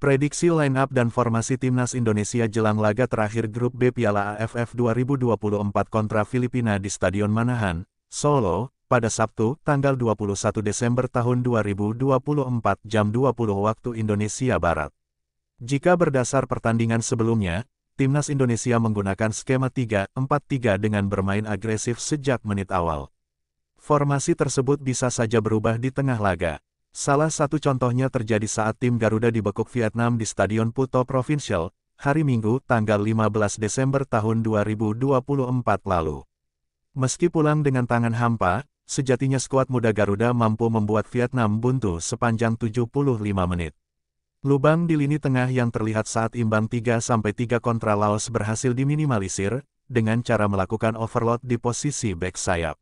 Prediksi line-up dan formasi timnas Indonesia jelang laga terakhir Grup B Piala AFF 2024 kontra Filipina di Stadion Manahan, Solo, pada Sabtu, tanggal 21 Desember tahun 2024 jam 20 waktu Indonesia Barat. Jika berdasar pertandingan sebelumnya, timnas Indonesia menggunakan skema 3-4-3 dengan bermain agresif sejak menit awal. Formasi tersebut bisa saja berubah di tengah laga. Salah satu contohnya terjadi saat tim Garuda dibekuk Vietnam di Stadion Puto Provincial, hari Minggu, tanggal 15 Desember tahun 2024 lalu. Meski pulang dengan tangan hampa, sejatinya skuad muda Garuda mampu membuat Vietnam buntu sepanjang 75 menit. Lubang di lini tengah yang terlihat saat imbang 3-3 kontra Laos berhasil diminimalisir, dengan cara melakukan overload di posisi bek sayap.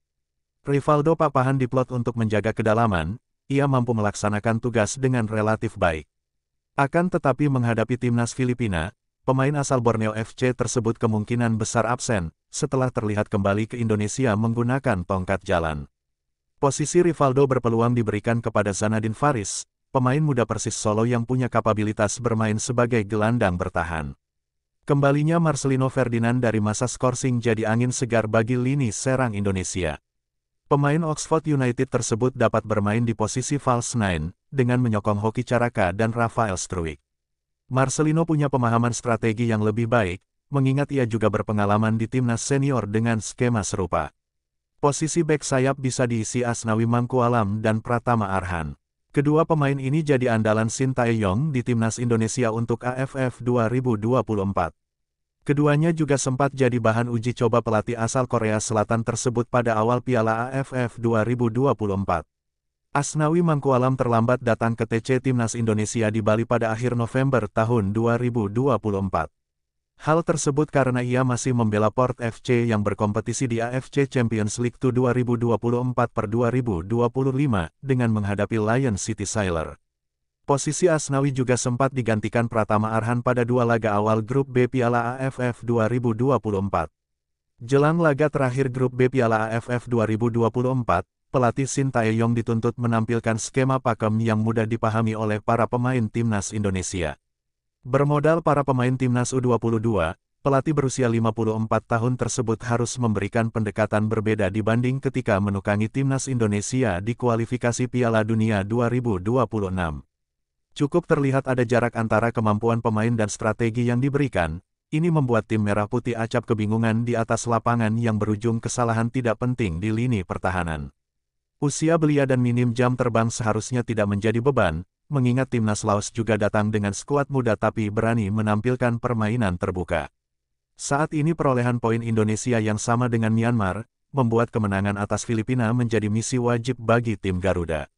Rivaldo Papahan diplot untuk menjaga kedalaman, ia mampu melaksanakan tugas dengan relatif baik. Akan tetapi menghadapi timnas Filipina, pemain asal Borneo FC tersebut kemungkinan besar absen, setelah terlihat kembali ke Indonesia menggunakan tongkat jalan. Posisi Rivaldo berpeluang diberikan kepada Zanadin Faris, pemain muda Persis Solo yang punya kapabilitas bermain sebagai gelandang bertahan. Kembalinya Marcelino Ferdinand dari masa skorsing jadi angin segar bagi lini serang Indonesia. Pemain Oxford United tersebut dapat bermain di posisi false nine, dengan menyokong Hoki Caraka dan Rafael Struijk. Marcelino punya pemahaman strategi yang lebih baik, mengingat ia juga berpengalaman di timnas senior dengan skema serupa. Posisi bek sayap bisa diisi Asnawi Mangkualam dan Pratama Arhan. Kedua pemain ini jadi andalan Shin Tae-yong di timnas Indonesia untuk AFF 2024. Keduanya juga sempat jadi bahan uji coba pelatih asal Korea Selatan tersebut pada awal Piala AFF 2024. Asnawi Mangkualam terlambat datang ke TC Timnas Indonesia di Bali pada akhir November tahun 2024. Hal tersebut karena ia masih membela Port FC yang berkompetisi di AFC Champions League 2024/2025 dengan menghadapi Lion City Sailor. Posisi Asnawi juga sempat digantikan Pratama Arhan pada dua laga awal Grup B Piala AFF 2024. Jelang laga terakhir Grup B Piala AFF 2024, pelatih Shin Tae-yong dituntut menampilkan skema pakem yang mudah dipahami oleh para pemain timnas Indonesia. Bermodal para pemain timnas U22, pelatih berusia 54 tahun tersebut harus memberikan pendekatan berbeda dibanding ketika menukangi timnas Indonesia di kualifikasi Piala Dunia 2026. Cukup terlihat ada jarak antara kemampuan pemain dan strategi yang diberikan, ini membuat tim Merah Putih acap kebingungan di atas lapangan yang berujung kesalahan tidak penting di lini pertahanan. Usia belia dan minim jam terbang seharusnya tidak menjadi beban, mengingat timnas Laos juga datang dengan skuad muda tapi berani menampilkan permainan terbuka. Saat ini perolehan poin Indonesia yang sama dengan Myanmar, membuat kemenangan atas Filipina menjadi misi wajib bagi tim Garuda.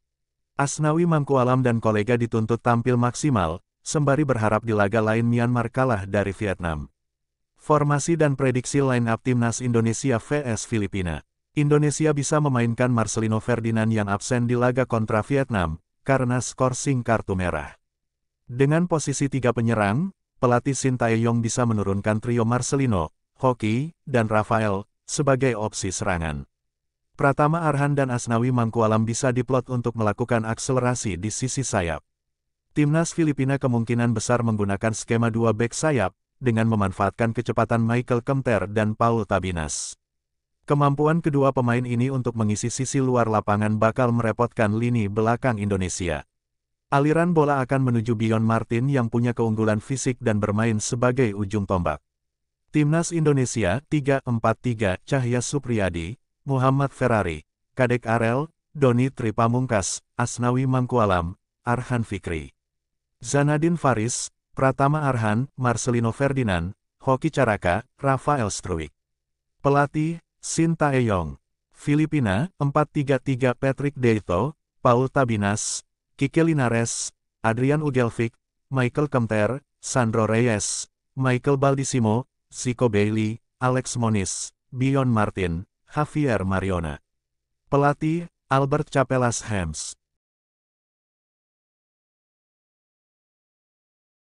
Asnawi Mangkualam dan kolega dituntut tampil maksimal, sembari berharap di laga lain Myanmar kalah dari Vietnam. Formasi dan prediksi line-up timnas Indonesia vs Filipina. Indonesia bisa memainkan Marcelino Ferdinand yang absen di laga kontra Vietnam, karena skorsing kartu merah. Dengan posisi tiga penyerang, pelatih Shin Tae-yong bisa menurunkan trio Marcelino, Hoki, dan Rafael, sebagai opsi serangan. Pratama Arhan dan Asnawi Mangkualam bisa diplot untuk melakukan akselerasi di sisi sayap. Timnas Filipina kemungkinan besar menggunakan skema dua bek sayap, dengan memanfaatkan kecepatan Michael Kempter dan Paul Tabinas. Kemampuan kedua pemain ini untuk mengisi sisi luar lapangan bakal merepotkan lini belakang Indonesia. Aliran bola akan menuju Bion Martin yang punya keunggulan fisik dan bermain sebagai ujung tombak. Timnas Indonesia 3-4-3 Cahya Supriyadi, Muhammad Ferrari, Kadek Arel, Doni Tripamungkas, Asnawi Mangkualam, Arhan Fikri. Zanadin Faris, Pratama Arhan, Marcelino Ferdinand, Hoki Caraka, Rafael Struijk. Pelatih, Shin Tae-yong. Filipina, 4-3-3 Patrick Deito, Paul Tabinas, Kike Linares, Adrian Ugelvik, Michael Kempter, Sandro Reyes, Michael Baldisimo, Zico Bailey, Alex Moniz, Bion Martin, Javier Mariona. Pelatih, Albert Capelas Hems.